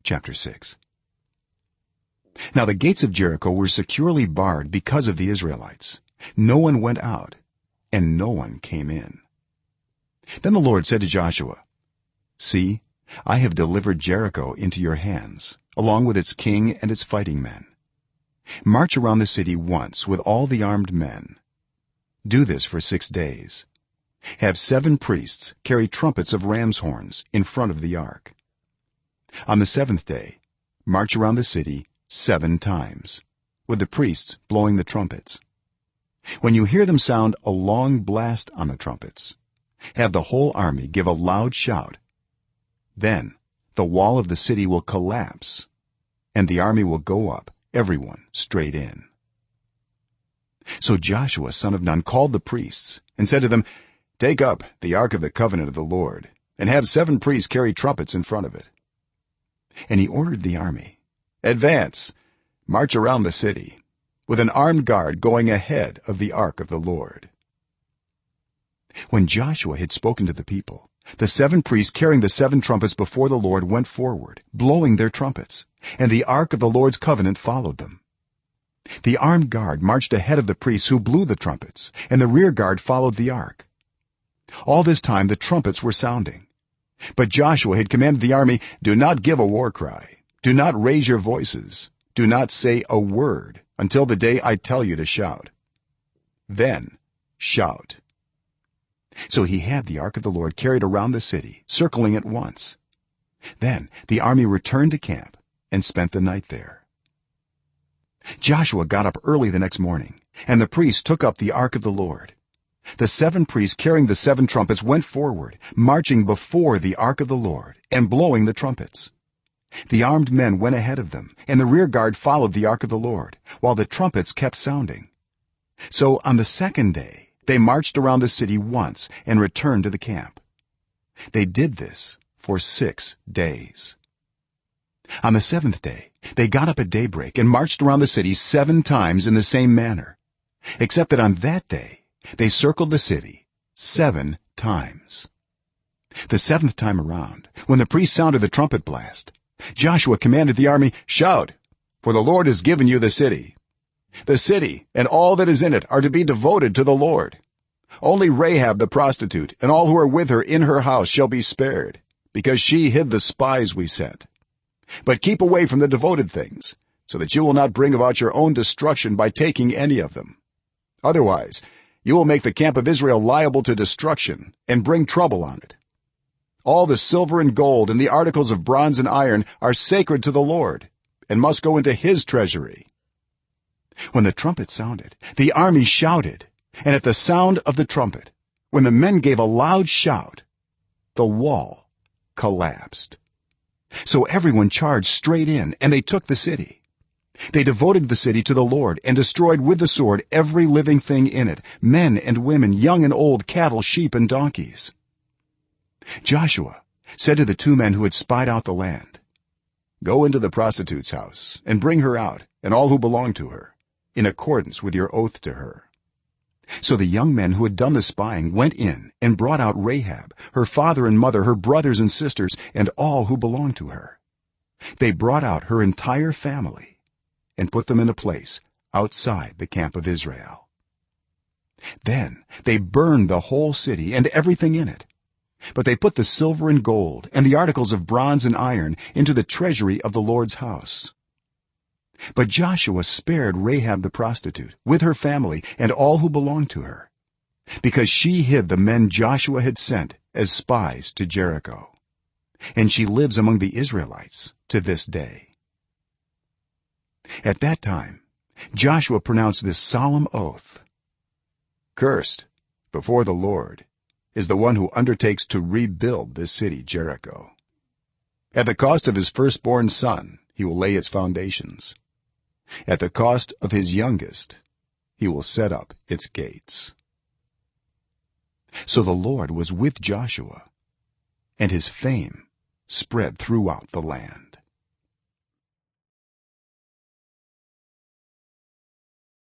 Chapter 6. Now the gates of Jericho were securely barred because of the Israelites. No one went out and no one came in. Then the Lord said to Joshua, "See, I have delivered Jericho into your hands, along with its king and its fighting men. March around the city once with all the armed men. Do this for 6 days. Have 7 priests carry trumpets of ram's horns in front of the ark. On the 7th day march around the city 7 times, with the priests blowing the trumpets. When you hear them sound a long blast on the trumpets, have the whole army give a loud shout. Then the wall of the city will collapse and the army will go up, everyone straight in." So Joshua son of Nun called the priests and said to them, "Take up the ark of the covenant of the Lord and have 7 priests carry trumpets in front of it." And he ordered the army, "Advance, march around the city, with an armed guard going ahead of the ark of the Lord." When Joshua had spoken to the people, the 7 priests carrying the 7 trumpets before the Lord went forward, blowing their trumpets, and the ark of the Lord's covenant followed them. The armed guard marched ahead of the priests who blew the trumpets, and the rear guard followed the ark. All this time the trumpets were sounding, but Joshua had commanded the army, "Do not give a war cry, do not raise your voices, do not say a word until the day I tell you to shout. Then shout." So he had the ark of the Lord carried around the city, circling it once. Then the army returned to camp and spent the night there. Joshua got up early the next morning, and the priests took up the ark of the Lord. The 7 priests carrying the 7 trumpets went forward, marching before the ark of the Lord and blowing the trumpets. The armed men went ahead of them, and the rear guard followed the ark of the Lord, while the trumpets kept sounding. So on the 2nd day they marched around the city once and returned to the camp. They did this for 6 days. On the 7th day they got up at daybreak and marched around the city 7 times in the same manner, except that on that day they circled the city 7 times. The 7th time around, when the priest sounded the trumpet blast, Joshua commanded the army, "Shout, for the Lord has given you the city. The city and all that is in it are to be devoted to the Lord. Only Rahab the prostitute and all who are with her in her house shall be spared, because she hid the spies we sent. But keep away from the devoted things, so that you will not bring about your own destruction by taking any of them. Otherwise you will make the camp of Israel liable to destruction and bring trouble on it. All the silver and gold and the articles of bronze and iron are sacred to the Lord and must go into his treasury." When the trumpet sounded, the army shouted, and at the sound of the trumpet, when the men gave a loud shout, the wall collapsed. So everyone charged straight in, and they took the city. They devoted the city to the Lord and destroyed with the sword every living thing in it, men and women, young and old, cattle, sheep, and donkeys. Joshua said to the 2 men who had spied out the land, "Go into the prostitute's house and bring her out and all who belong to her, in accordance with your oath to her." So the young men who had done the spying went in and brought out Rahab, her father and mother, her brothers and sisters, and all who belonged to her. They brought out her entire family and put them in a place outside the camp of Israel. Then they burned the whole city and everything in it, but they put the silver and gold and the articles of bronze and iron into the treasury of the Lord's house. But Joshua spared Rahab the prostitute with her family and all who belonged to her, because she hid the men Joshua had sent as spies to Jericho, and she lives among the Israelites to this day. At that time Joshua pronounced this solemn oath, "Cursed before the Lord is the one who undertakes to rebuild this city Jericho. At the cost of his firstborn son he will lay its foundations. At the cost of his youngest he will set up its gates." So the Lord was with Joshua, and his fame spread throughout the land.